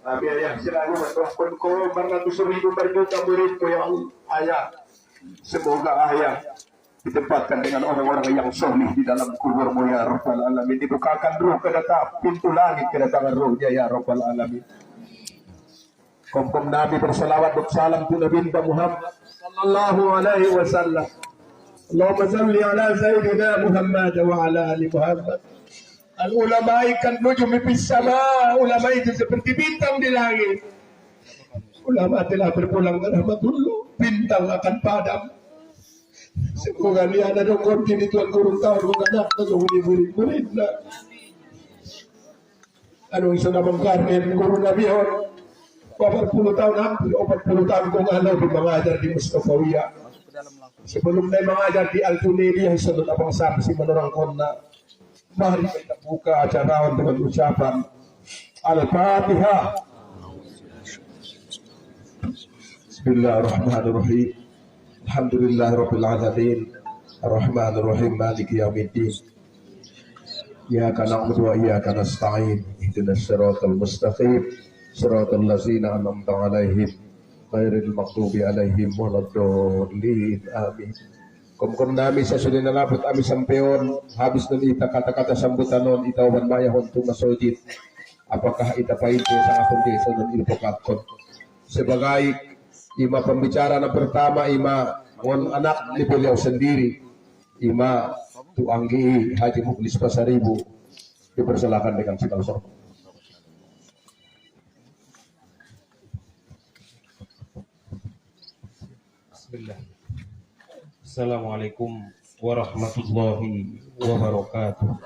Sabi ayah sila matuhkon ko, mga tusulido berjuta murid ko yang ayah. Semoga ayah ditempatkan dengan orang-orang yang solih di dalam kuburmu ya Rabbal Alamin. Dibukakan roh kedatangan pintu langit kedatangan rohnya ya Rabbal Alamin. Kom Nabi bersalawat bersalam pun Nabi Muhammad sallallahu alaihi wasallam. Allahumma salli ala sayyidina Muhammad wa ala ali Muhammad. Al ulama ikan nujum fis sama, ulama itu seperti bintang di langit. Ulama telah berpulang ke rahmatullah, bintang akan padam. Semoga dia ada dokter di tuan guru tahun bukan nak murid nak. Anu sudah mengkarmen guru Nabi on. 40 tahun hampir 40 tahun kong alau mengajar di Mustafawiyah. Sebelum dia mengajar di Al-Tunairiyah Isodot Abang Samsi menorang konna. Mari kita buka acara dengan ucapan Al-Fatihah. Bismillahirrahmanirrahim. Alhamdulillahirabbil alamin. Arrahmanir rahim. Maliki yaumiddin. Iyyaka na'budu wa iyyaka nasta'in. Ihdinas siratal mustaqim. Siratal ladzina an'amta 'alaihim ghairil maghdubi 'alaihim waladdallin. Amin. Kum nami sa sudin na lapot ami sampeon habis nun ita kata-kata sambutanon itawan mayahon tu masojid. Apakah ita painte sa akong desa nun ilpokakon. Sebagai ima pembicara na pertama ima mon anak ni beliau sendiri ima tuanggi Haji Muklis Pasaribu dipersilakan dengan segala hormat. Bismillah. Assalamualaikum warahmatullahi wabarakatuh.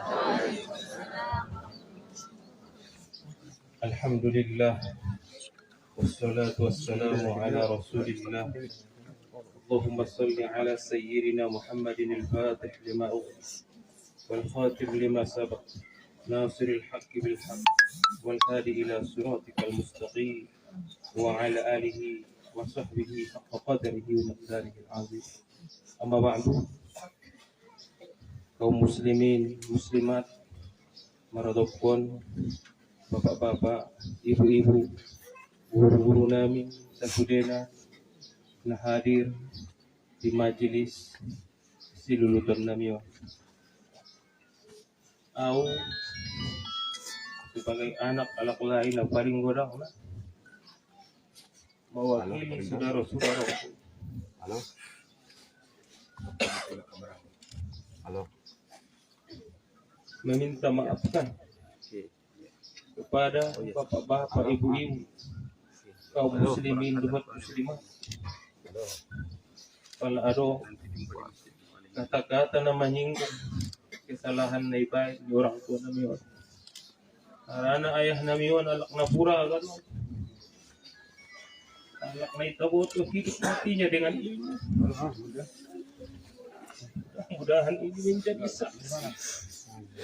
Alhamdulillah. Wassalatu wassalamu ala rasulillah. Allahumma salli ala sayyidina Muhammadin al-fatih lima ughliq wal khatim lima sabaq nasiril haqqi bil haqq wal hadi ila siratikal mustaqim wa ala alihi wa sahbihi haqqa qadrihi wa miqdarihi al-azim. Amma ba'du. Kaum muslimin, muslimat, maradokon, bapak-bapak, ibu-ibu, guru-guru namin sa Budena na hadir di majelis silulutan namin. Ako sebagai anak alaklain na paling godang na mewakili saudara-saudara. Halo. Halo. Meminta maafkan kepada bapak-bapak, ibu-ibu, kaum muslimin dan muslimat. Kalau ada kata-kata na menyinggung kesalahan na iba di orang tua namiwan. Karena ayah namiwan alak na pura kan. Alak na itabot hidup matinya dengan ilmu. Mudah-mudahan ini menjadi saksi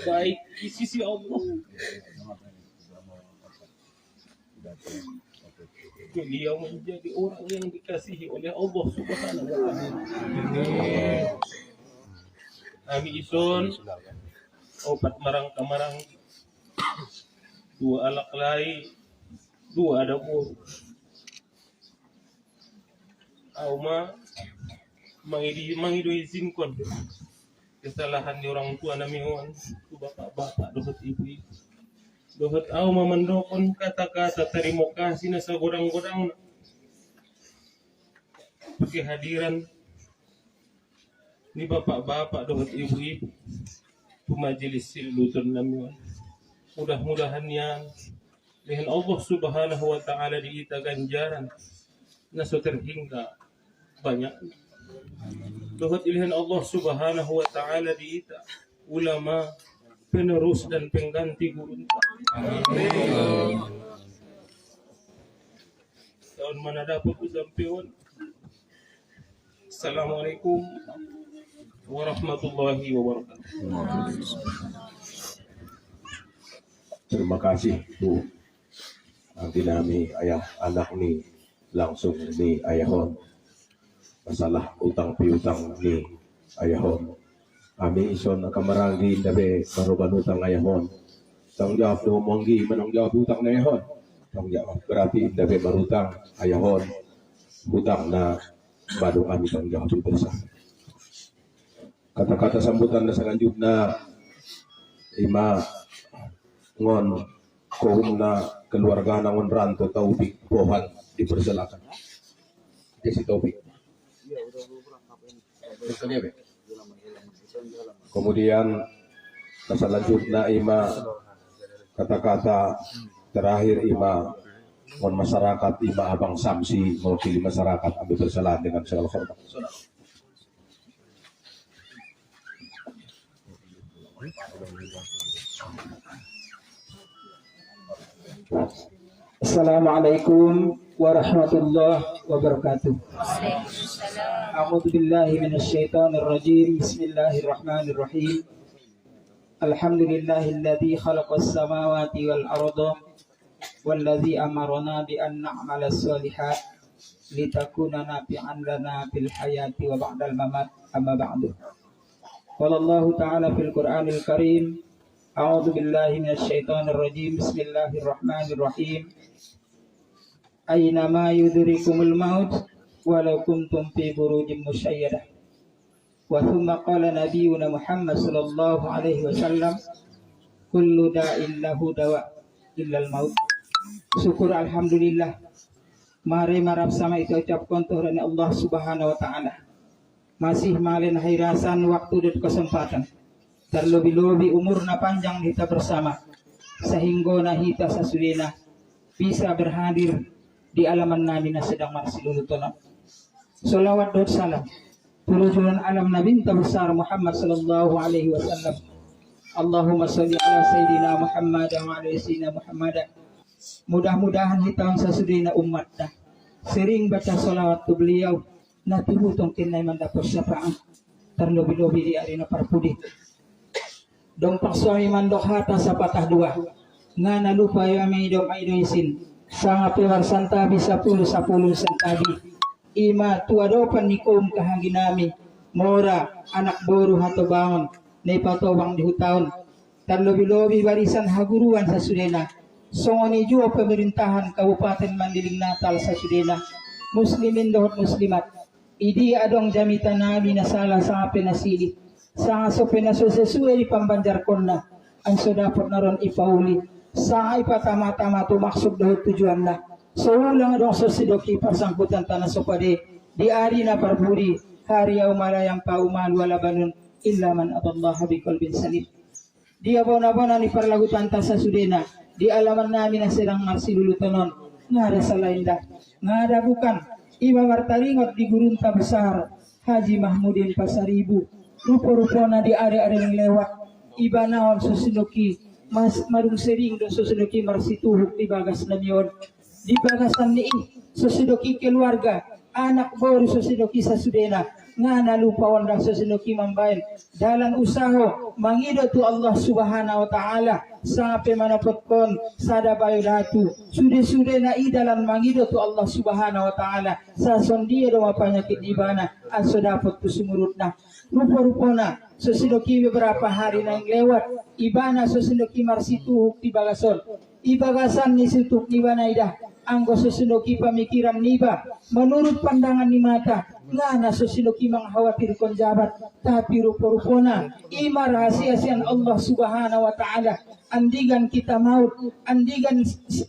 baik di sisi Allah. Beliau menjadi orang yang dikasihi oleh Allah Subhanahu wa Ta'ala. Kami ison opat marang-kamarang, dua alak lai, dua ada mur. Auma mangidu izinkan kesalahan di orang tua namiwan, tu bapak-bapak, dohot ibu-ibu. Dohot au memandokon kata-kata terima kasih na sa godang-godang kehadiran ni bapak-bapak, dohot ibu-ibu tu majelis silutun namiwan. Mudah-mudahan yang dengan Allah Subhanahu wa Ta'ala diita ganjaran na so terhingga banyak. Dohot ilihan Allah Subhanahu wa Ta'ala diita ulama, penerus dan pengganti guru. Amin. Tahun mana dapat usampion. Assalamualaikum warahmatullahi wabarakatuh. Terima kasih Bu. Nanti nami ayah anak ni langsung ni ayahon. Masalah utang piutang ni ayahon. Kami ison kamaragi dabe karuban utang ayahon. Tanggung jawab do monggi menang jawab utang na ayahon. tong jawab berarti indah be berhutang ayahon hutang na badung kami tanggung jawab bersama. Kata-kata sambutan na selanjutnya ima ngon kohum na keluarga na ngon ranto Taufik Pohan dipersilakan. Jadi Taufik. Kemudian selanjutnya ima kata-kata terakhir ima ngon masyarakat ima Abang Samsi mewakili masyarakat ambil bersalahan dengan segala hormat. Assalamualaikum warahmatullahi wabarakatuh. A'udzu billahi minasyaitonir rajim. Bismillahirrahmanirrahim. Alhamdulillahilladzi khalaqas samawati wal arda walladzi amarna bi an na'mala shalihat litakuna nafi'an lana fil hayati wa ba'dal mamat. Amma ba'du. Qala Allah ta'ala fil Qur'anil Karim. A'udzu billahi minasyaitonir rajim. Bismillahirrahmanirrahim. Aynama yudrikumul maut walau kuntum fi burujin musyayyadah. Wa thumma qala nabiyuna Muhammad sallallahu alaihi wasallam kullu da'in lahu dawa illal maut. Syukur alhamdulillah. Mari marap sama itu ucapkan Tuhan Allah Subhanahu wa taala. Masih malin hairasan waktu dan kesempatan. Terlebih-lebih umurna panjang kita bersama sehingga kita sasudina bisa berhadir di alaman Nabi na sedang marsilul tono. Salawat dan salam tujuan alam Nabi besar Muhammad sallallahu alaihi wasallam. Allahumma sholli ala sayyidina Muhammad wa ala sayyidina Muhammad. Mudah-mudahan kita sasudina umat dah sering baca salawat tu beliau na tibutong kinay mandapat syafaat terlebih-lebih di arena parpudi. Dong paksuami mandok hata sa patah dua nga nalupa yung idom isin sa piwar santabi sa pulo santabi ima tuwadopan ni kum kahanginami mora anak boru hato bangon na ipatawang di hutaon terlebih-lebih barisan haguruan sa Sudena songoni jua pemerintahan Kabupaten Mandiling Natal sa Sudena muslimin dohot muslimat idi adong jamitan nabi na sala sa pinasili sa aso pinasusesuwe di pambanjar konna ang so dapat naron ipauli sa ipatama-tama tumaksog dahil tujuan na so ulang adong sosidoki parsangkutan tanah sopade di ari na parburi hariyaw malayang paumal wala banun illa man atallaha biqalbin salim di abon-abonan ni parlagutan ta sa Sudena di alaman namin na silang marsilulutonon nga ada sa lainda nga ada bukan iba martaringot di gurunta besar Haji Mahmudin Pasaribu rupo-rupo na di ari-ari ng lewat iba naon susunuki mas marung sering do susunuki marsituhuk di bagas na niyon di bagasan ni susunuki keluarga anak baru susunuki sa Sudena nga nalupawan da susunuki mambayan dalan usaho mangido tu Allah Subhanahu wa taala sa pemanapot sada bayo datu sude-sude na idalan mangido tu Allah Subhanahu wa taala sa sondiya do mapanyakit ibana aso dapat tu sumurut na rupo-rupo na susunuki beberapa hari na yang lewat ibana susunuki marsituhuk di bagason ibagasan ni situk ni banaidah anggo susunuki pamikiran niba menurut pandangan ni mata nga na susunuki mengkhawatir kon jabat tapi rupo-rupona ima rahasia-rahasian Allah Subhanahu wa taala andigan kita maut andigan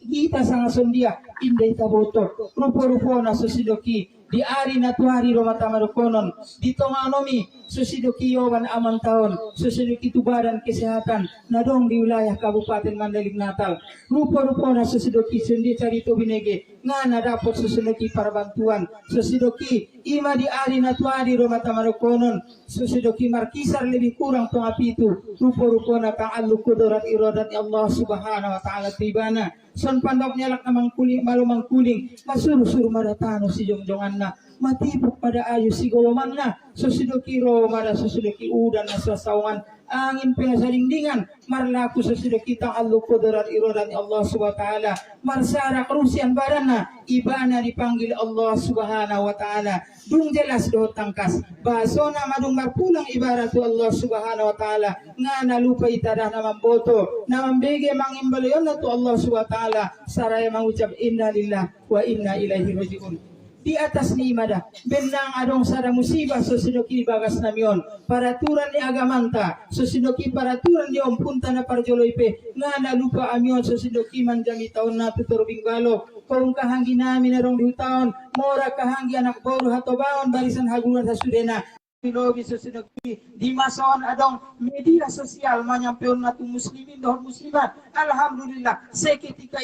kita sangat sondia inday taboto rupo-rupona susunuki di ari na tuari romata marukonon di tonganomi susiduki yowan aman taon susiduki tubaran kesehatan nadong di wilayah Kabupaten Mandiling Natal rupo-rupo na susiduki sendi carito binege nga nadapot susiduki parabantuan susiduki ima di ari na tuari romata marukonon susiduki markisar lebih kurang pengapitu rupo-rupo na ta'alluq kudurat iradat Allah Subhanahu wa taala tibana son pandok nyalak namang kuling malumang kuling masuru-suru madatano si jongjongan na matipok pada ayu si goloman na susiduki romada susiduki udan na sasawangan angin pinasalingdingan marlaku susiduki ta'alluq kudurat iradat Allah Subhanahu wa taala marsara kerusian badan na ibana dipanggil Allah Subhanahu wa taala dung jelas do tangkas basona madung marpulang ibaratu Allah subhanahu wa ta'ala ngana lupa itadah na mamboto na mambege mangimbalayon na to Allah subhanahu wa ta'ala saraya mengucap inna lillah wa inna ilaihi rajiun. Di atas ni imadah benang adong sada musibah sosidoki bagas namion paraturan ni agamanta sosidoki paraturan ni ompunta na parjoloipe ngana lupa amion sosidoki manjami taon na tutur bingbalo kung kahanggi namin na rong diutaon mora kahanggi anak boru hatobaon barisan hagulan sa sudena Pilogi sosidoki di mason adong media sosial manyampeon natu muslimin dohon muslimat alhamdulillah seketika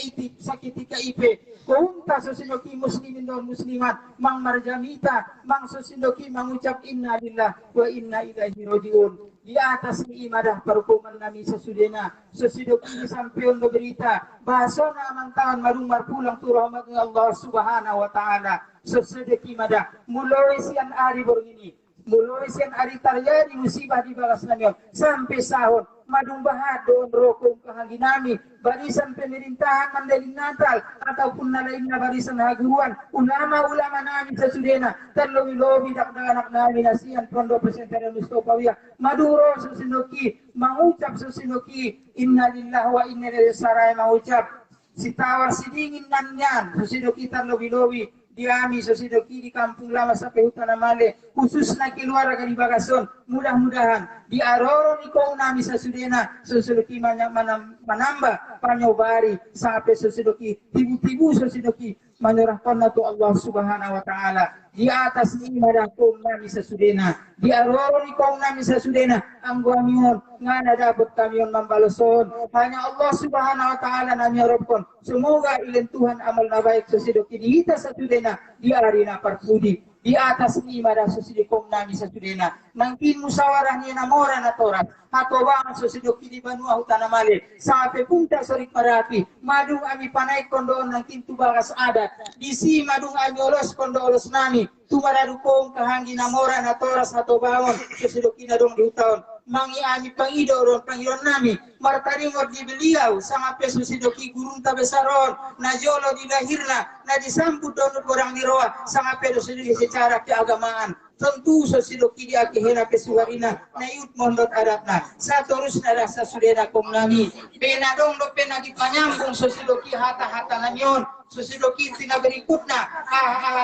ipe kunta sosidoki muslimin dohon muslimat mang marjamita mang sosidoki mengucap inna lillah wa inna ilaihi rajiun. Di atas ni imadah perhukuman nami sesudena sosidoki sampeon berita bahasona mantahan marumar pulang tu rahmat Allah subhanahu wa ta'ala sesudeki imadah mulai sian hari bergini mulai sian hari terjadi musibah di balas namion sampai sahur madung bahad doon rokong kahanggi nami barisan pemerintahan mandalin Natal ataupun nalain na barisan haguruan ulama-ulama nami sa sudena terlobi-lobi anak nami nasian pondok pesantren Mustofawiyah maduro susinuki mengucap susinuki inna lillahi wa inna ilaihi sarai mengucap si tawar si dingin nanyan susinuki terlobi-lobi diami sosidoki di kampung lama sampai hutan amale khusus na keluarga di Bagason mudah-mudahan di aroro ni kong nami sa sudena sosidoki manambah panyobari sampai sosidoki tibu-tibu sosidoki menyerahkan na to Allah subhanahu wa ta'ala di atas ni imadah kong nami sa sudena di aroro ni kong nami sa sudena ang guamion nga na dapat kamion mambalason hanya Allah subhanahu wa ta'ala na nyaropon semoga ilentuhan amal na baik sosidoki di hita sa sudena di hari na parpudi di atas ni imadah sosidikom nami sa sudena nangkin musawarah ni namora na torat hato bangan sosidoki di Banua Hutan Amale sampai punta sorik parapi madung ami panay kondoon ng kintu bagas adat di si madung ami olos kondo olos nami tumaradukong kahanggi namora na toras hato bangon sosidoki na dong di utaon mangi ami pangidoron pangiron nami martarimod di beliau sama pesu sidoki gurung tabesaron na jolo di lahirna na disambut donut orang niroa sama pesu sidoki secara keagamaan tentu sosidoki di akhirnya pesuarina na yut mondot adatna satorusna rasa sudena kong nami penadong do penagi panyambung sosidoki hata-hata nanyon sosidoki tina berikutna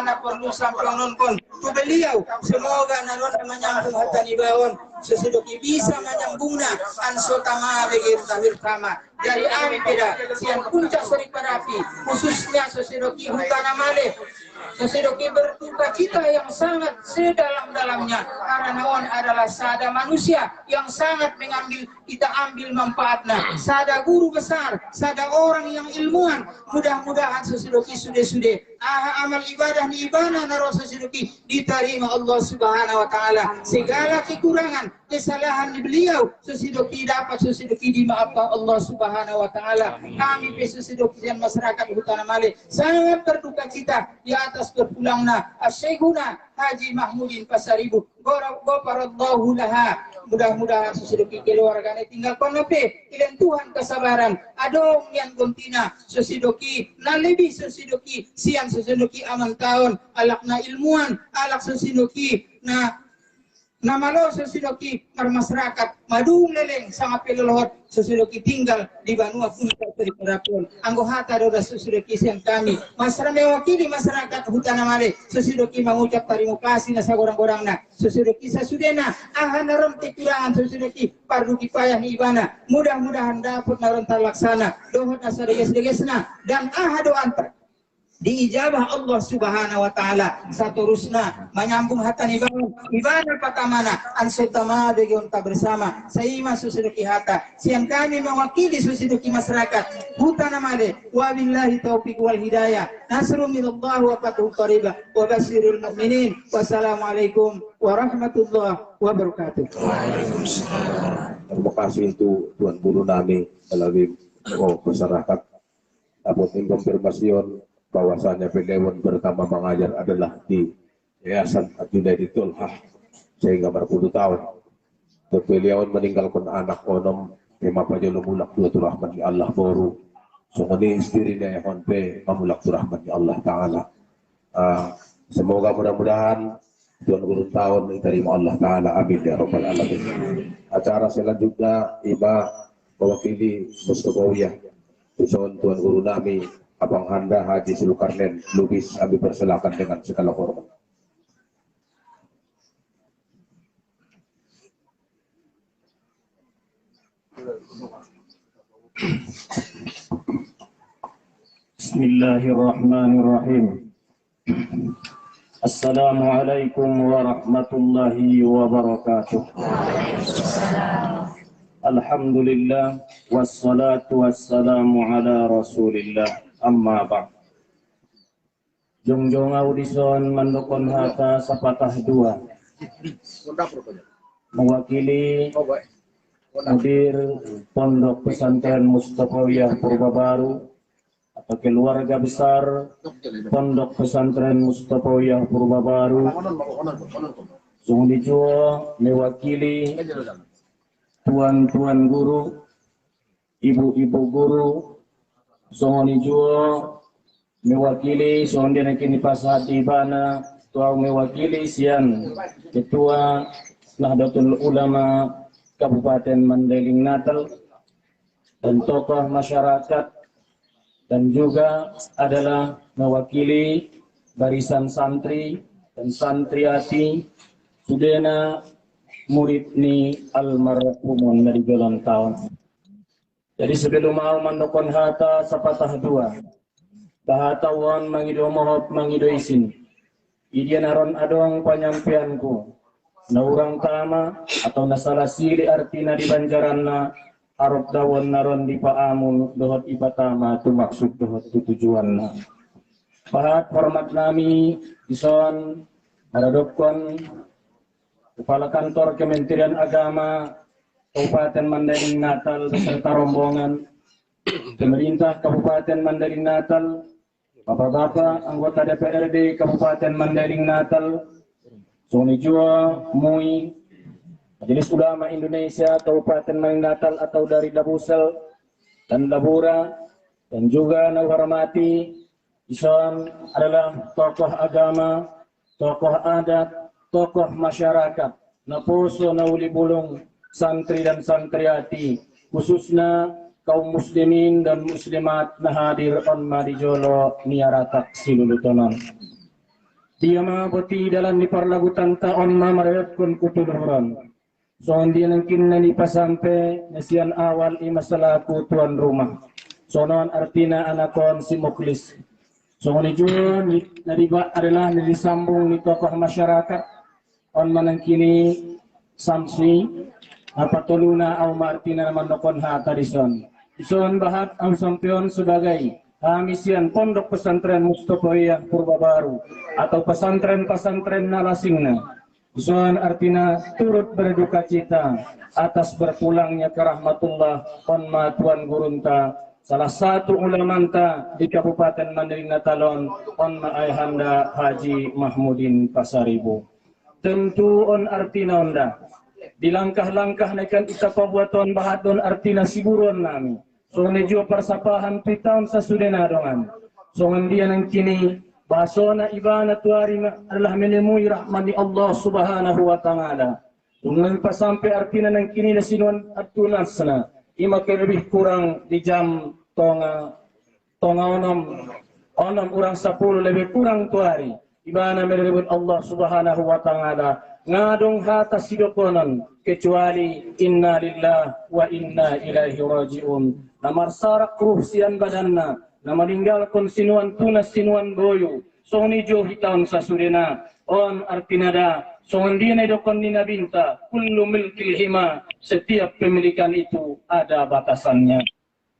na perlu sampai nonton tu beliau semoga nanon menyambung hata ni bawon sosidoki bisa menyambungna ansotama begir tahir sama dari ami beda siang puncak sori parapi khususnya sosidoki hutan amale sosidoki berduka cita yang sangat sedalam-dalamnya karena naon adalah sada manusia yang sangat mengambil kita ambil manfaatnya sada guru besar sada orang yang ilmuwan mudah-mudahan sosidoki sudah amal ibadah ni ibadah naro sosidoki diterima Allah subhanahu wa ta'ala segala kekurangan kesalahan di beliau sosidoki dapat sosidoki dimaafkan Allah subhanahu wa ta'ala kami sosidoki dan masyarakat Hutan Amale sangat berduka cita di atas berpulangna Asy-Syekhuna Haji Mahmudin Pasaribu Ghafarallahu laha mudah-mudahan sosidoki keluarganya tinggal konope ilan Tuhan kesabaran adong yang gontina sosidoki na lebih sosidoki siang sosidoki aman tahun alakna ilmuwan alak sosidoki na malo sosidoki masyarakat madung leleng sangat pelolot sosidoki tinggal di Banua Punta dari Perapun anggohata doda sosidoki siang kami masyarakat mewakili masyarakat Hutan Amale sosidoki mengucap terima kasih na sagorang-gorangna sosidoki sasudena ahan naron kekurangan sosidoki pardu kifayah ni ibana mudah-mudahan dapat naron terlaksana dohot asa deges-degesna dan doa diijabah Allah subhanahu wa ta'ala saturusna menyambung hata ni bang ibadah patamana ansutama dengan tak bersama saima susiduki hata siang kami mewakili susiduki masyarakat Hutan Amale wabillahi taufiq wal hidayah nasru minallah wa fatuhu qaribah wa basyirul mu'minin wassalamualaikum warahmatullahi wabarakatuh. Terima kasih untuk Tuan Guru nami melalui masyarakat dapat mengkonfirmasikan bahwasanya beliau pertama mengajar adalah di Yayasan Junaiditul Haq sehingga berpuluh tahun. Beliau meninggalkan anak onom lima pajalo mulak dua rahmat ya Allah boru. Sungguh istrinya yang honpe mamulak rahmat ya Allah Taala. Semoga mudah-mudahan Tuan guru tahun diterima Allah Ta'ala, amin ya rabbal alamin. Acara selanjutnya Ima mewakili Mustafawiyah Tuan guru nami Abang Handa Haji Zulkarnain Lubis, kami persilakan dengan segala hormat. Bismillahirrahmanirrahim. Assalamualaikum warahmatullahi wabarakatuh. Alhamdulillah wassalatu wassalamu ala Rasulillah, amma ba'd. Jongjong audison mandokon hata sapatah dua mewakili Mudir Pondok Pesantren Mustafawiyah Purbabaru atau keluarga besar Pondok Pesantren Mustafawiyah Purbabaru, Sungguh Dijuo mewakili tuan-tuan guru, ibu-ibu guru, Sungguh Dijuo mewakili Sondena kini pasati bana, tuau mewakili sian ketua Nahdlatul Ulama Kabupaten Mandailing Natal dan tokoh masyarakat, dan juga adalah mewakili barisan santri dan santriati Sudena murid ni almarhumun dari golon tahun. Jadi sebelum mau mandokon hata sapatah dua bahatawan mangido mohop mangido isin idian aron adong panyampianku na urang tama atau nasalah sili artina di banjaranna arok dawon naron di paamun dohot ipatama tu maksud dohot tu tujuanna. Pahat hormat nami ison maradokon Kepala Kantor Kementerian Agama Kabupaten Mandailing Natal beserta rombongan, pemerintah Kabupaten Mandailing Natal, bapak-bapak anggota DPRD Kabupaten Mandailing Natal, Suni Jua, MUI, Majelis Ulama Indonesia Kabupaten Mandailing Natal atau dari Dabusel dan Labura, dan juga menghormati Ison adalah tokoh agama, tokoh adat, tokoh masyarakat, napuso nauli bulung santri dan santriati, khususnya kaum muslimin dan muslimat na hadir on madijolo niaratak silulutonon. Dia maboti dalam diparlagutan taon mamarayat kun kutuluran. So hindi nangkin na nipasampe nasiyan awal imasalaku tuan rumah. So noon artina anakon si Muklis. So ni Jun nariba adalah nilisambung ni tokoh masyarakat on manangkini Samsi apatuluna au martina naman nokon hata dison. Ison bahat ang sampion sebagai Hamisian Pondok Pesantren Mustafawiyah Purbabaru atau pesantren-pesantren nalasingna. Ison artinya turut berduka cita atas berpulangnya ke rahmatullah onma tuan gurunta salah satu ulamanta di Kabupaten Mandailing Natalon onma ayahanda Haji Mahmudin Pasaribu. Tentu on artina onda di langkah-langkah naikan ita pabuaton bahaton artina siburon nami. So medyo persapahan pitahun sa sudenadongan. So dia nang kini basona ibana tuari adalah menemui rahmat di Allah Subhanahu wa taala. Nang pasampai artina nang kini na sinuan atunasna. Ima lebih kurang di jam tonga onom urang 10 lebih kurang tuari. Ibana merebut Allah Subhanahu wa taala ngadong hata sidokonon kecuali inna lillah wa inna ilaihi rajiun. Namar sarak ruh sian badanna, na meninggalkan sinuan tunas sinuan boyu, soni jo hitam sasurena, on artinada, songan dia nedokon nina binta, kullu milkil hima, setiap pemilikan itu ada batasannya.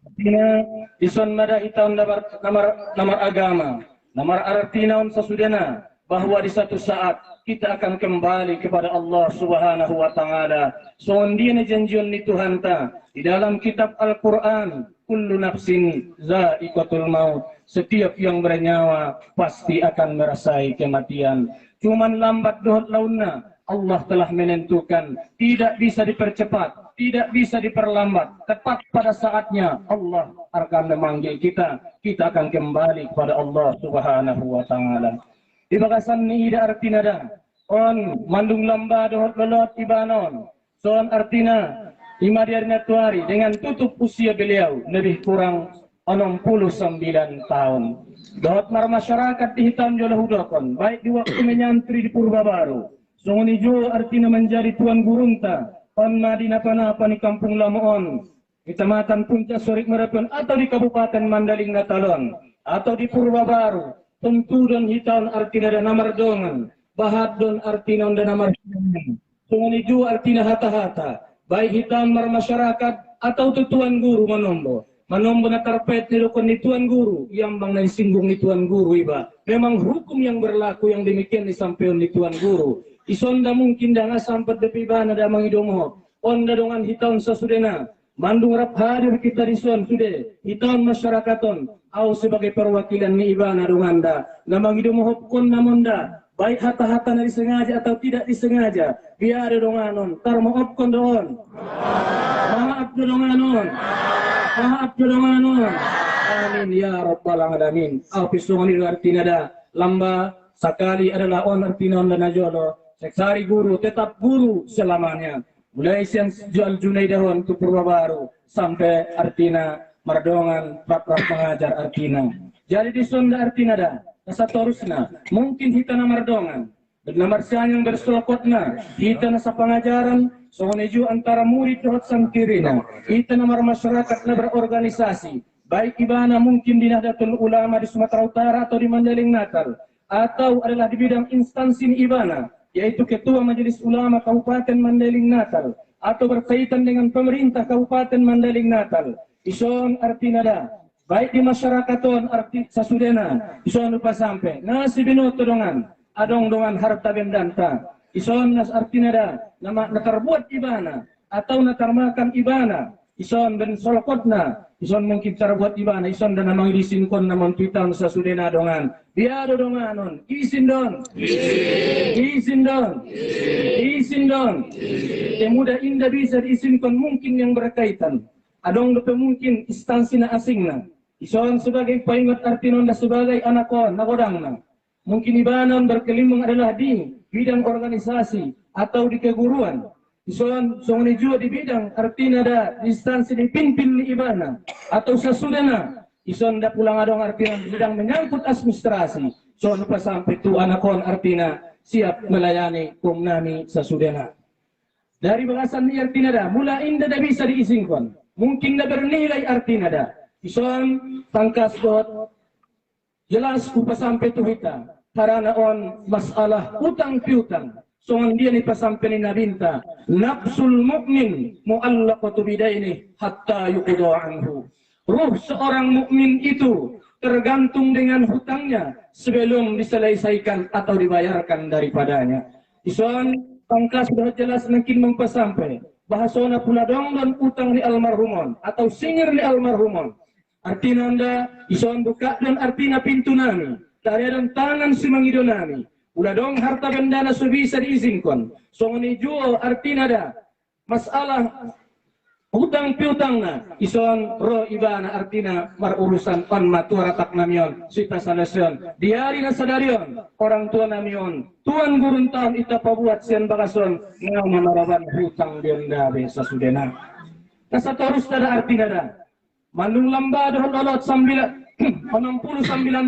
Artinya, ison mada hitam namar agama, namar artina on sasudena, bahwa di satu saat kita akan kembali kepada Allah Subhanahu wa taala. Songan dia janjian ni Tuhan ta di dalam kitab Al-Qur'an, kullu nafsin za'iqatul maut. Setiap yang bernyawa pasti akan merasai kematian. Cuman lambat dohot launna, Allah telah menentukan tidak bisa dipercepat, tidak bisa diperlambat. Tepat pada saatnya Allah akan memanggil kita. Kita akan kembali kepada Allah Subhanahu wa taala. Di bagasan ni ida artinada on mandung lamba dohot lolot ibanon son artina ima diarina tuari dengan tutup usia beliau lebih kurang 69 tahun. Dohot mar masyarakat di hitam jolah hudakon baik di waktu menyantri di Purba Baru. Songoni jo artina menjadi tuan gurunta on madina panapa di kampung Lamoon, Kecamatan Puncak Sorik Merapen atau di Kabupaten Mandaling Natalon atau di Purba Baru. Tentu dan hitam artina dan namar dongan, bahat don artina dan namar dongan. Songoni jo artina hata-hata, baik hitam mar masyarakat atau tuan guru manombo. Manombo na karpet nilokon ni tuan guru, yang bang naisinggung ni tuan guru iba. Memang hukum yang berlaku yang demikian disampaikan ni tuan guru. Isonda mungkin dah ngasampat depi bana da mangidomo. Onda dongan hitam sasudena. Mandung rap hadir kita di son sude. Hitam masyarakaton. Au sebagai perwakilan ni ibana donganda. Namangidomo hopkon namonda. Baik hata-hata na disengaja atau tidak disengaja. Biar donganon. Tar mohopkon doon. Maaf donganon. Maaf donganon. Amin ya rabbal alamin. Au pisong ni artina da. Lamba sekali adalah on artina on dan najolo. Seksari guru, tetap guru selamanya. Mulai siang jual Junaidahon ke Purba Baru sampai artina mardongan prak-prak mengajar artina. Jadi di sonda artina dah. Satorusna mungkin kita na mardongan. Namar siang yang bersolokotna. Kita na sa pengajaran. Sohoneju antara murid dohot sangkirina. Kita namar masyarakat na berorganisasi. Baik ibana mungkin di Nahdlatul Ulama di Sumatera Utara atau di Mandaling Natal. Atau adalah di bidang instansi ibana. Yaitu Ketua Majelis Ulama Kabupaten Mandaling Natal atau berkaitan dengan pemerintah Kabupaten Mandaling Natal. Ison artinada baik di masyarakaton arti sasudena ison lupa sampai nasi binoto dongan adong dongan harta bendanta ison nas artinada nama natarbuat ibana atau natarmakan ibana ison ben solokotna ison mungkin cara buat ibana ison dan namang disinkon namang pitang sasudena dongan biado donganon isin don izin dong, izin dong. Yang mudah indah bisa diizinkan mungkin yang berkaitan. Adong lupa mungkin instansi na asing na. Ison sebagai paingat artinon na sebagai anakon nakodang na. Mungkin ibanan berkelimang adalah di bidang organisasi atau di keguruan. Ison songni juga di bidang artina da instansi dipimpin ni ibana atau sasudana. Ison da pulang adong artina bidang menyangkut administrasi. So lupa sampai tu anakon artina siap melayani kumnami sasudena. Dari bagasan ni artina da, mula inda da bisa diizinkan. Mungkin da bernilai artina da. Ison tangkas bot jelas upa sampai tu hita. Karena on masalah utang piutang. Songan dia ni pasampai ni nabinta. Nafsul mu'min mu'allaqatu bidaini hatta yuqda anhu. Ruh seorang mukmin itu tergantung dengan hutangnya sebelum diselesaikan atau dibayarkan daripadanya. Ison tangkas sudah jelas mungkin mempesampai bahasona pula dong dan utang di almarhumon atau singir di almarhumon. Artinya anda ison buka dan artinya pintu nami dari dan tangan si mangido nami. Ulah dong harta bendana bisa diizinkan. Songoni jual artinya ada masalah hutang piutang na ison ro ibana artina mar urusan pan matura tak namion sita salasion diari na sadarion orang tua namion tuan gurun tahun ita pabuat sian bagason ngau mamaraban hutang benda besa sudena kasatorus tada artina da mandung lamba dohon lolot 69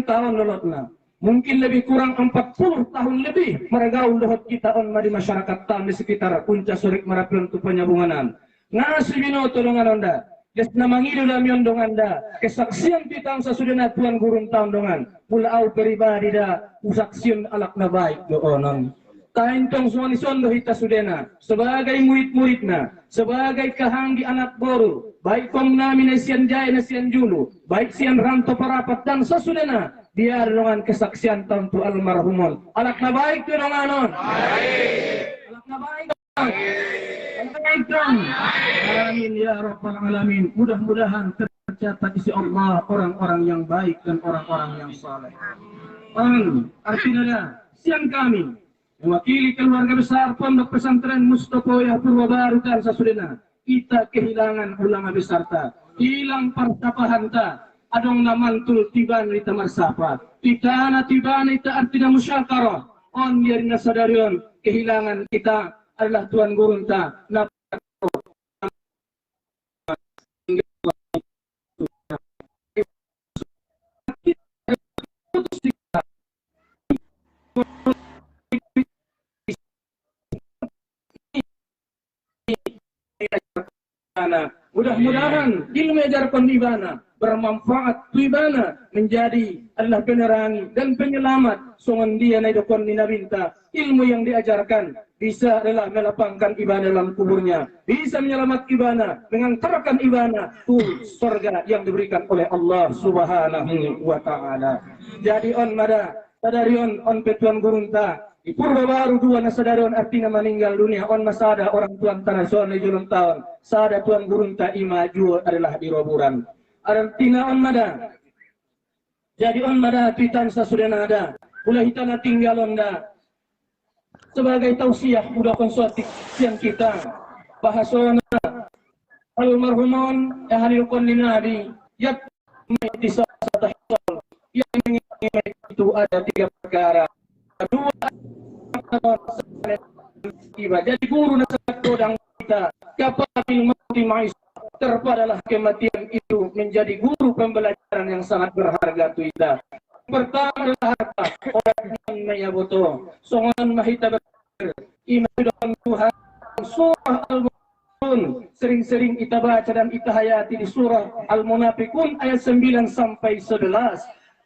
tahun lolotna mungkin lebih kurang 40 tahun lebih meragaul dohot kita on di masyarakat tam di sekitar Puncak Sorik Merapen tu penyabunganan nasi binoto dongan anda, des namangido namion dongan anda, kesaksian pitang sasudena tuan gurun tahun dongan, pulau pribadi da, usaksian alak na baik doonon. Kain tong suani sondo hita sudena, sebagai murid-muridna, sebagai kahanggi anak boru, baik kom nami na sian jaya na sian julu, baik sian ranto parapat dan sasudena, biar dongan kesaksian tahun tu almarhumon. Alak na baik donganon. Alak na baik. Amin ya rabbal alamin. Mudah-mudahan tercatat isi Allah orang-orang yang baik dan orang-orang yang saleh. Artinya siang kami mewakili keluarga besar Pondok Pesantren Mustopoya Purba Baru dan sasudena kita kehilangan ulama besar ta, hilang pertapahan ta, adong namantul tiban ita marsafat, tibana ita artinya musyakarah. On yarina sadarion kehilangan kita adalah Tuan Guru entah. Mudah-mudahan ilmu ajarkan di mana bermanfaat di mana menjadi adalah penerangi dan penyelamat songon dia naidokon nina binta ilmu yang diajarkan bisa adalah melapangkan ibana dalam kuburnya, bisa menyelamat ibana, mengantarkan ibana ke surga yang diberikan oleh Allah Subhanahu wa taala. Jadi on mada sadarion on petuan gurunta di purba baru dua nasadarion artinya meninggal dunia on masada orang tuan tanah soal julung tahun sada tuan gurunta ima juo adalah di roburan artinya on mada. Jadi on mada pitan sasudah nada pula hitana tinggal onda sebagai tausiah mudah konsultik yang kita bahasona almarhumun ahli konlinadi yat disata yang itu ada 3 perkara. Kedua, jadi guru nasihat kodang kita kapabil mati mais terpadalah kematian itu menjadi guru pembelajaran yang sangat berharga kita. Pertama adalah harta orang yang boto songan mahita iman Tuhan surah Al-Munafiqun sering-sering kita baca dan kita hayati di surah Al-Munafiqun ayat 9 sampai 11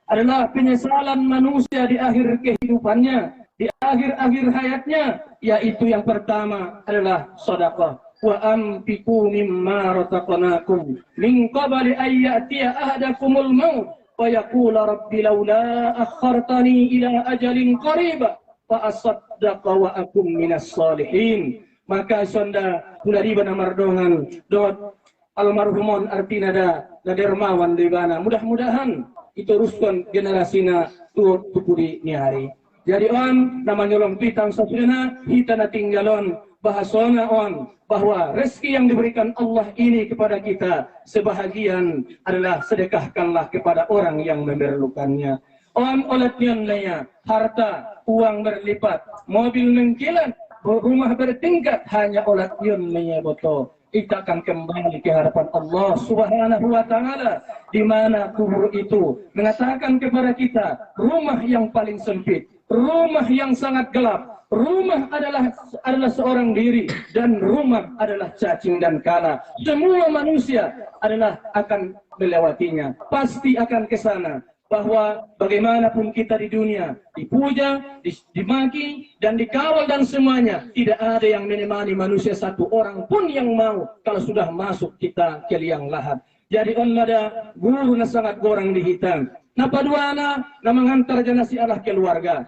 adalah penyesalan manusia di akhir kehidupannya, di akhir-akhir hayatnya, yaitu yang pertama adalah sedekah. Wa anfiqu mimma razaqnakum min qabli an ya'tiya ahadakumul maut wa yaqula rabbi laula akhartani ila ajalin qarib fa asaddaqa wa akum minas salihin. Maka sonda pula di bana mardongan dot almarhumun artina da dermawan di bana. Mudah-mudahan itu ruskon generasina tupuri ni hari. Jadi on namanya long pitang sasuna hitana tinggalon bahasona on bahwa rezeki yang diberikan Allah ini kepada kita sebahagian adalah sedekahkanlah kepada orang yang memerlukannya. On oletnya harta uang berlipat, mobil mengkilat, rumah bertingkat hanya olat yun boto. Kita akan kembali ke hadapan Allah Subhanahu wa taala di mana kubur itu mengatakan kepada kita rumah yang paling sempit, rumah yang sangat gelap, rumah adalah seorang diri dan rumah adalah cacing dan kala. Semua manusia adalah akan melewatinya, pasti akan ke sana. Bahwa bagaimanapun kita di dunia dipuja, dimaki dan dikawal dan semuanya tidak ada yang menemani manusia satu orang pun yang mau kalau sudah masuk kita ke liang lahat. Jadi on ada guru na sangat gorang di hitam. Napa duana na mengantar janasi Allah keluarga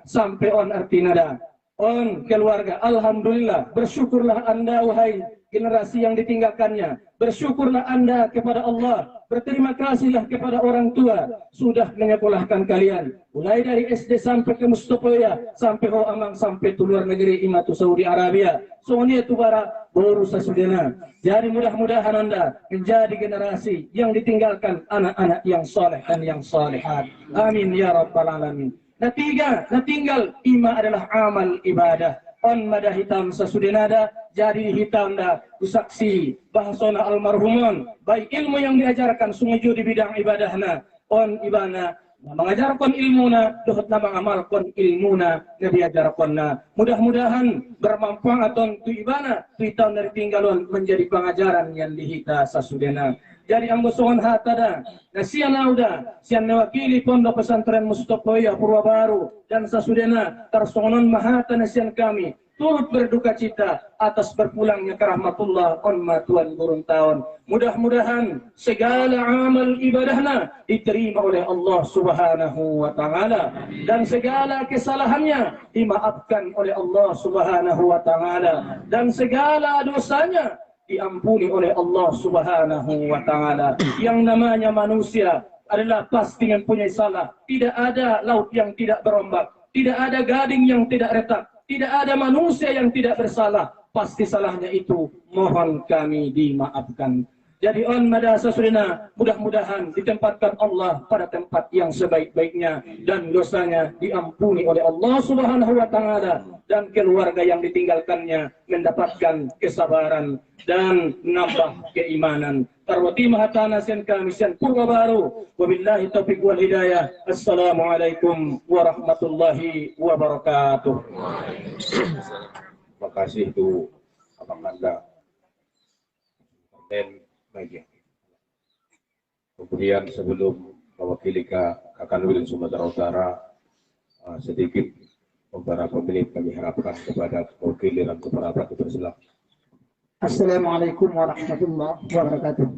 sampai on arti nada on keluarga. Alhamdulillah bersyukurlah anda wahai generasi yang ditinggalkannya. Bersyukurlah anda kepada Allah. Berterima kasihlah kepada orang tua sudah menyekolahkan kalian. Mulai dari SD sampai ke Mustopoya, sampai Ho Amang, sampai ke luar negeri Imatu Saudi Arabia. Soalnya itu baru sasudena. Jadi mudah-mudahan anda menjadi generasi yang ditinggalkan anak-anak yang soleh dan yang solehat. Amin ya rabbal alamin. Natinggal ima adalah amal ibadah. On mada hitam sasudenada jadi hitam dah usaksi bahasona almarhumun baik ilmu yang diajarkan sungguh di bidang ibadahna on ibana mengajarkan ilmuna dohot na mengamalkan ilmuna yang diajarkanna. Mudah-mudahan bermanfaat on tu ibana tu hitam dari tinggalon menjadi pengajaran yang dihita sasudena. Jadi ambo songon hatada na sian auda sian mewakili pondok pesantren Mustopoya Purwabaru dan sasudena tarsongonon mahata na sian kami turut berduka cita atas berpulangnya kerahmatullah on Tuan Gurun tahun. Mudah-mudahan segala amal ibadahna diterima oleh Allah Subhanahu wa taala dan segala kesalahannya dimaafkan oleh Allah Subhanahu wa taala dan segala dosanya diampuni oleh Allah Subhanahu wa taala. Yang namanya manusia adalah pasti mempunyai salah. Tidak ada laut yang tidak berombak, tidak ada gading yang tidak retak, tidak ada manusia yang tidak bersalah. Pasti salahnya itu mohon kami dimaafkan. Jadi on mada sasurina, mudah-mudahan ditempatkan Allah pada tempat yang sebaik-baiknya dan dosanya diampuni oleh Allah Subhanahu wa taala, dan keluarga yang ditinggalkannya mendapatkan kesabaran dan nambah keimanan. Tarwati mahatana sen kami sen purwa baru. Wabillahi taufiq wal hidayah. Assalamualaikum warahmatullahi wabarakatuh. Terima kasih itu Abang Nanda dan media. Kemudian sebelum mewakili Kakanwil Sumatera Utara, sedikit beberapa menit kami harapkan kepada mewakili dan beberapa bersilang. Assalamualaikum warahmatullahi wabarakatuh.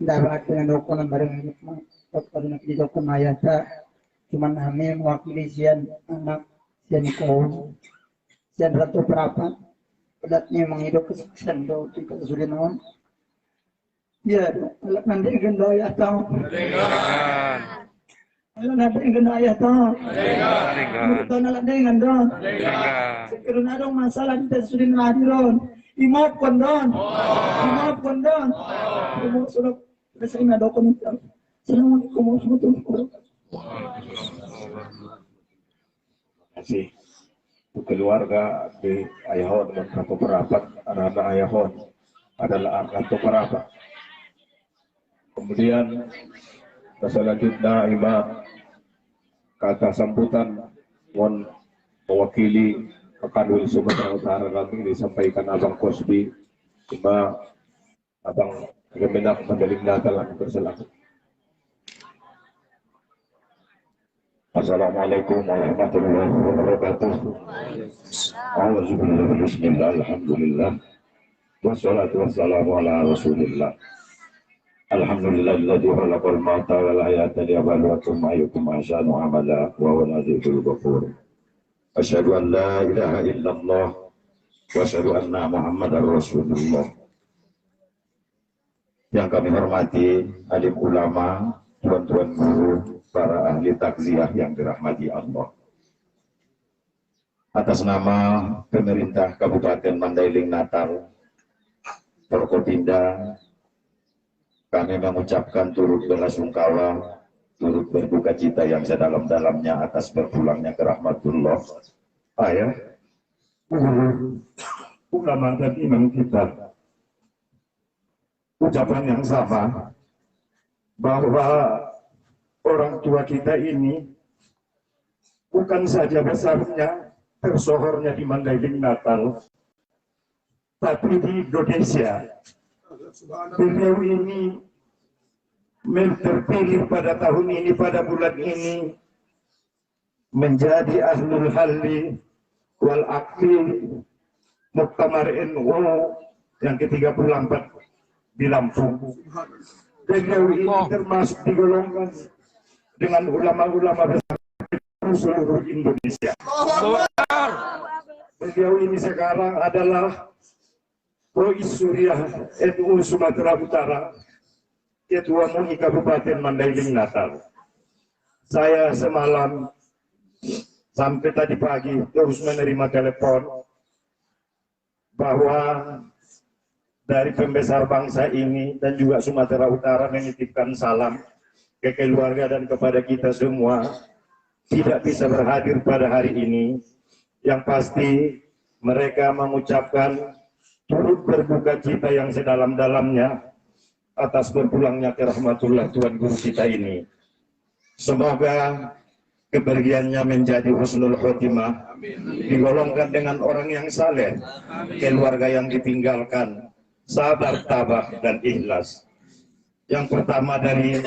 Dapat dengan dokumen bareng di dokumen ayata, cuman kami mewakili sian anak sian kaum sian ratu perapat, pedatnya menghidup kesuksesan do tingkat kesulitan. Ya, alat nanti genda ayah tahu. Alat nanti genda ayah tahu. Murid alat nanti genda. Sekarang ada masalah di kesulitan hadiron. Imaafkan don. Imaafkan don. Kamu sudah terima dokumen. Assalamualaikum warahmatullahi wabarakatuh. Terima kasih. Keluarga di Ayahon dan Ratu Perapat, anak Ayahon adalah Ratu Perapat. Kemudian selanjutnya Imam kata sambutan mohon mewakili Kakanwil Sumatera Utara kami disampaikan Abang Kosbi, Imam Abang Kemenak Mandailing Natal kami bersilakan. Assalamualaikum warahmatullahi wabarakatuh. Alhamdulillah, bismillah, alhamdulillah. Wassalatu wassalamu ala rasulillah. Alhamdulillahilladzi khalaqal mauta wal hayata liyabluwakum ayyukum ahsanu amala wa huwal azizul ghafur. Asyhadu an la ilaha illallah wa asyhadu anna Muhammadar Rasulullah. Yang kami hormati alim ulama, tuan-tuan guru, para ahli takziah yang dirahmati Allah. Atas nama pemerintah Kabupaten Mandailing Natal, Forkopimda, kami mengucapkan turut belasungkawa, turut berduka cita yang sedalam-dalamnya atas berpulangnya ke rahmatullah ayah, ulama dan imam kita. Ucapan yang sama bahwa orang tua kita ini bukan saja besarnya, tersohornya di Mandailing Natal, tapi di Indonesia. Beliau ini terpilih pada tahun ini, pada bulan ini, menjadi ahlul halli wal aqli Muktamar NU yang ke-34 di Lampung. Beliau ini termasuk digolongkan dengan ulama-ulama besar seluruh Indonesia. Beliau ini sekarang adalah Rois Suriah NU Sumatera Utara, Ketua MUI Kabupaten Mandailing Natal. Saya semalam sampai tadi pagi terus menerima telepon bahwa dari pembesar bangsa ini dan juga Sumatera Utara menitipkan salam ke keluarga dan kepada kita semua, tidak bisa berhadir pada hari ini. Yang pasti mereka mengucapkan turut berduka cita yang sedalam-dalamnya atas berpulangnya ke rahmatullah Tuhan Guru kita ini. Semoga kepergiannya menjadi husnul khotimah, digolongkan dengan orang yang saleh, keluarga yang ditinggalkan, sabar, tabah, dan ikhlas. Yang pertama dari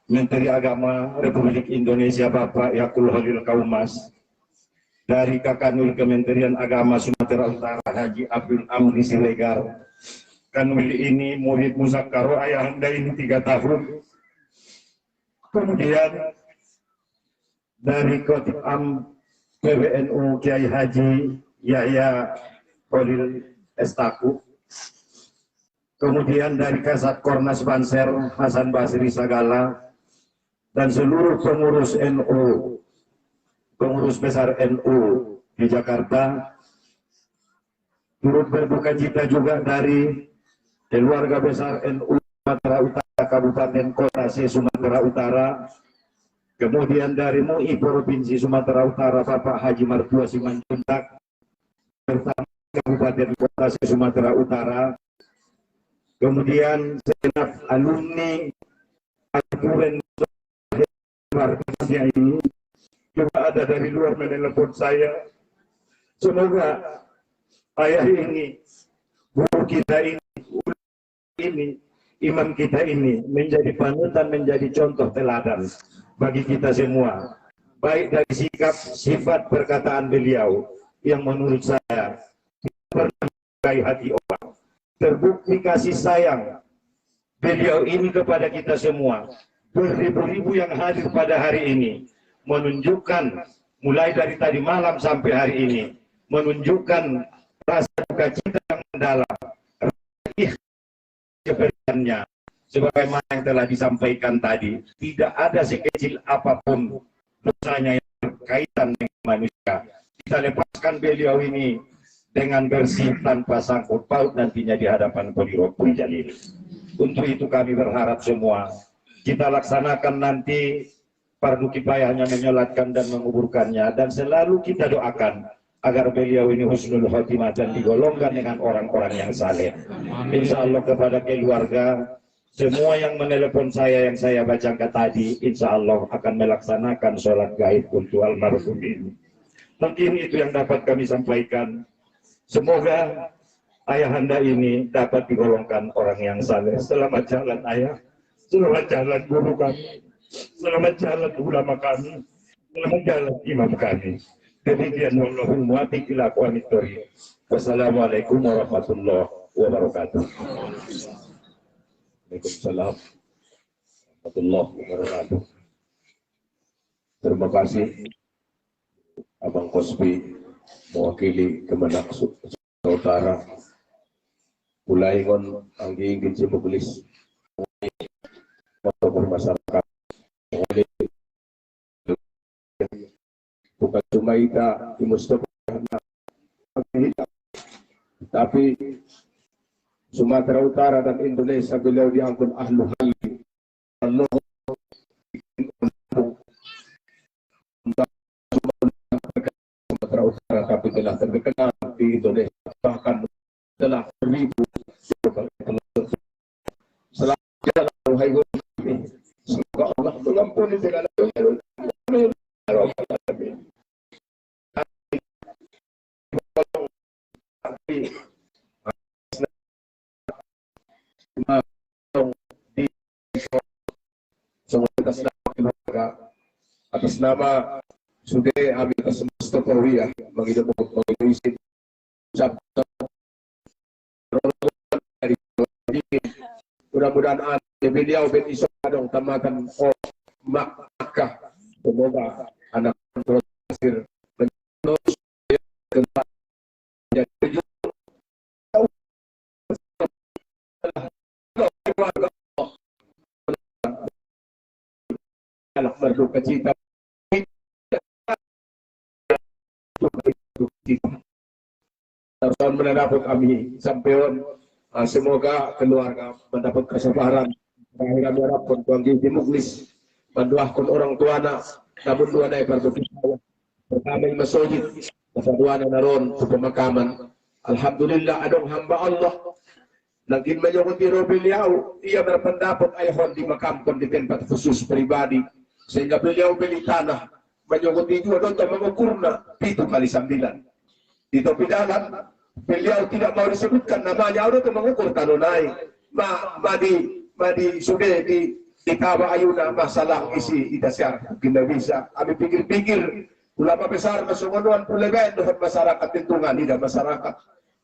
Menteri Agama Republik Indonesia Bapak Yakul Holil Kaumas, dari Kakanwil Kementerian Agama Sumatera Utara Haji Abdul Amri Siregar. Kanwil ini murid muzakkaro ayahanda ini 3 tahun. Kemudian dari Kotip Am PWNU Kiai Haji Yahya Holil Estaku. Kemudian dari Kasat Kornas Banser Hasan Basri Sagala, dan seluruh pengurus NU, pengurus besar NU di Jakarta. Turut berduka cita juga dari keluarga besar NU Sumatera Utara Kabupaten Kota Sumatera Utara, kemudian dari MUI Provinsi Sumatera Utara Bapak Haji Martua Simanjuntak bersama Kabupaten Kota Sumatera Utara, kemudian segenap alumni Alkuren ini juga ada dari luar menelepon saya. Semoga ayah ini, guru kita ini, imam kita ini menjadi panutan, menjadi contoh teladan bagi kita semua, baik dari sikap, sifat, perkataan beliau yang menurut saya pernah melukai hati orang. Terbukti kasih sayang beliau ini kepada kita semua. Beribu-ribu yang hadir pada hari ini menunjukkan, mulai dari tadi malam sampai hari ini, menunjukkan rasa duka cita yang mendalam, keberaniannya, sebagaimana yang telah disampaikan tadi. Tidak ada sekecil apapun dosanya yang berkaitan dengan manusia. Kita lepaskan beliau ini dengan bersih tanpa sangkut paut nantinya di hadapan Quli Rabbul Jalil. Untuk itu kami berharap semua kita laksanakan nanti fardu kifayahnya menyolatkan dan menguburkannya, dan selalu kita doakan agar beliau ini husnul khotimah dan digolongkan dengan orang-orang yang saleh. Insya Allah kepada keluarga semua yang menelepon saya yang saya bacakan tadi, insya Allah akan melaksanakan sholat gaib untuk almarhum ini. Mungkin itu yang dapat kami sampaikan. Semoga ayahanda ini dapat digolongkan orang yang saleh. Selamat jalan ayah, selamat jalan guru kami, selamat jalan ulama kami, selamat jalan imam kami. Demikian wallahul muwaffiq ila aqwamit thoriq. Wassalamualaikum warahmatullahi wabarakatuh. Waalaikumsalam warahmatullahi wabarakatuh. Terima kasih Abang Kosbi mewakili Kemenak Sumatera Utara. Mulai ngon anggi ingin sibukulis untuk masyarakat. Bukan cuma kita di Mustafa, tapi Sumatera Utara dan Indonesia beliau diangkut ahlu halli. Allah Sumatera Utara tapi telah terkenal di Indonesia, bahkan telah beribu. Selamat wahai guru kami, semoga Allah mengampuni segala dosa. Atas nama Sude Abitas Mustafawiyah mengisi mudah-mudahan beliau bin Isodong tamatan Makkah, semoga anak terusir menerus menjadi anak berduka cita tahun mendapat kami sampai semoga keluarga mendapat kesabaran. Kami harapkan Tuhan Gigi Muklis mendoakan orang tua anak namun dua naik berdoa pertama di masjid kedua naron ke pemakaman. Alhamdulillah adong hamba Allah naging menyukuti beliau, ia berpendapat ayahon dimakamkan di tempat khusus pribadi sehingga beliau beli tanah menyukuti juga doon mengukurna 7x9 di topi dalam. Beliau tidak mau disebutkan namanya, udah mengukur tanunai madi sudah di kawa ayuna masalah isi idasyar kita bisa. Kami pikir-pikir ulama besar kesunguan pulegan dengan masyarakat tentungan tidak masyarakat.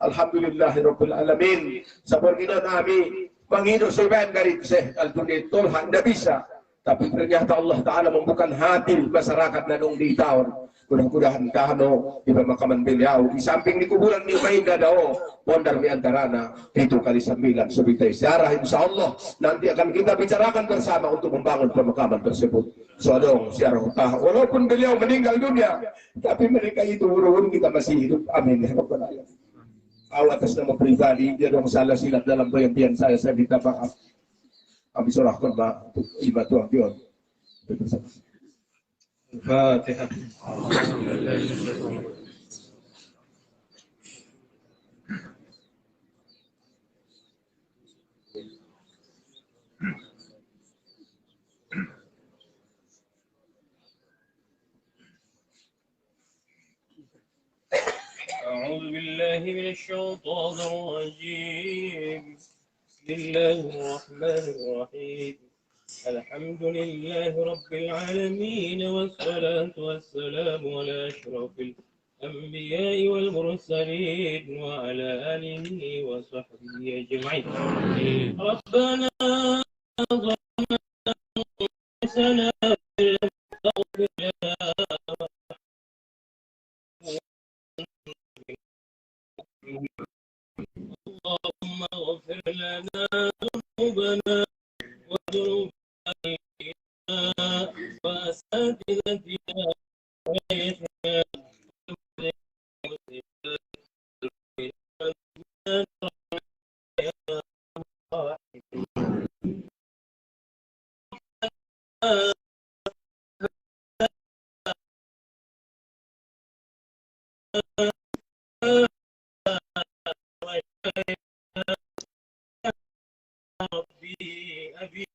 Alhamdulillahirabbil alamin. Sabar kita kami menghidup seban dari Syekh Al-Tunai Tolhan tidak bisa. Tapi ternyata Allah Ta'ala membuka hati masyarakat na nung di tahun. Mudah-mudahan kahano di pemakaman beliau. Di samping di kuburan ni Maida daw. Pondar di antarana. 7x9 sebitai sejarah. Insya Allah nanti akan kita bicarakan bersama untuk membangun pemakaman tersebut. Sodong sejarah utah. Walaupun beliau meninggal dunia. Tapi mereka itu urun kita masih hidup. Amin. atas nama pribadi dia dong salah silap dalam penyampaian saya minta maaf. Kami serahkan Ibu Tuan Dion. Al-Fatihah. أعوذ بالله من الشيطان الرجيم. بسم الله الرحمن الرحيم. الحمد لله رب العالمين والصلاة والسلام على أشرف الأنبياء والمرسلين وعلى آله وصحبه أجمعين. ربنا ظلمنا أنفسنا فاغفر لنا اللهم اغفر لنا ذنوبنا وذنوب أهلنا وأساتذتنا وشيخنا ربي أبي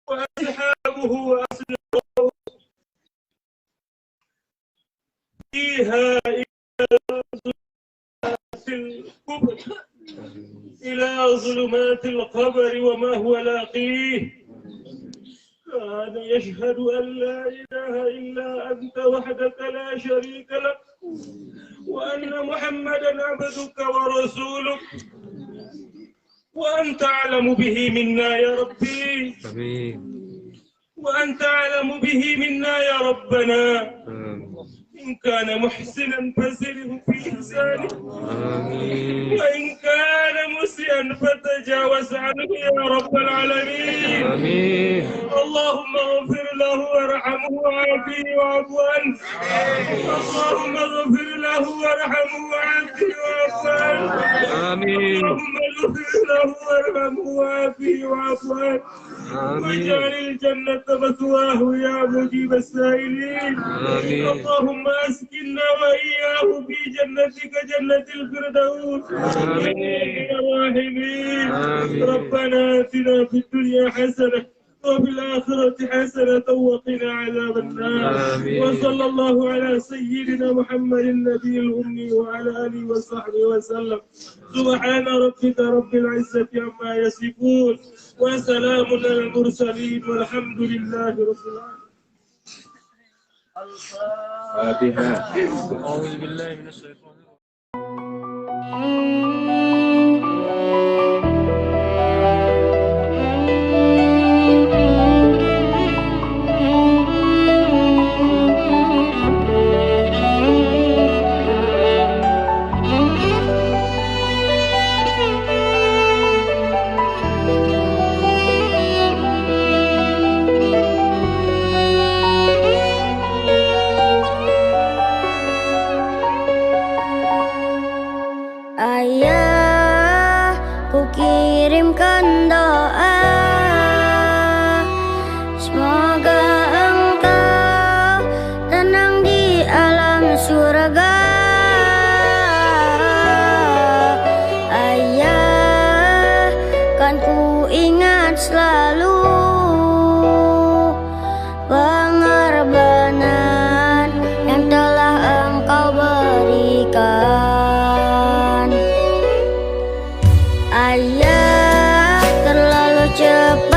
وأصحابه وأصحابه فيها إلى ظلمات القبر وما هو لاقيه. كان يشهد أن لا إله إلا أنت وحدك لا شريك لك وأن محمدا عبدك ورسولك وأنت أعلم به منا يا ربي. وأنت أعلم به منا يا ربنا. إن كان محسنا فزده في إحسانه وإن كان مسيئا فتجاوز عنه يا رب العالمين. اللهم اغفر له وارحمه وعافيه واعف عنه. اللهم اغفر له وارحمه وعافيه واعف عنه. اللهم اغفر له وارحمه وعافيه واعف عنه واجعل الجنة مثواه يا مجيب السائلين. اللهم أسكننا وإياه في جنتك جنة الفردوس يا راحمين. ربنا آتنا في الدنيا حسنة وفي الآخرة حسنة وقنا عذاب النار. وصلى الله على سيدنا محمد النبي الأمي وعلى آله وصحبه وسلم. سبحان ربك رب العزة عما يصفون وسلام على المرسلين والحمد لله رب العالمين. أعوذ بالله من الشيطان Ayah, ku kirimkan doa, semoga engkau tenang di alam surga. Ayah, kan ku ingat selalu pengorbanan yang telah engkau berikan. Ayah, terlalu cepat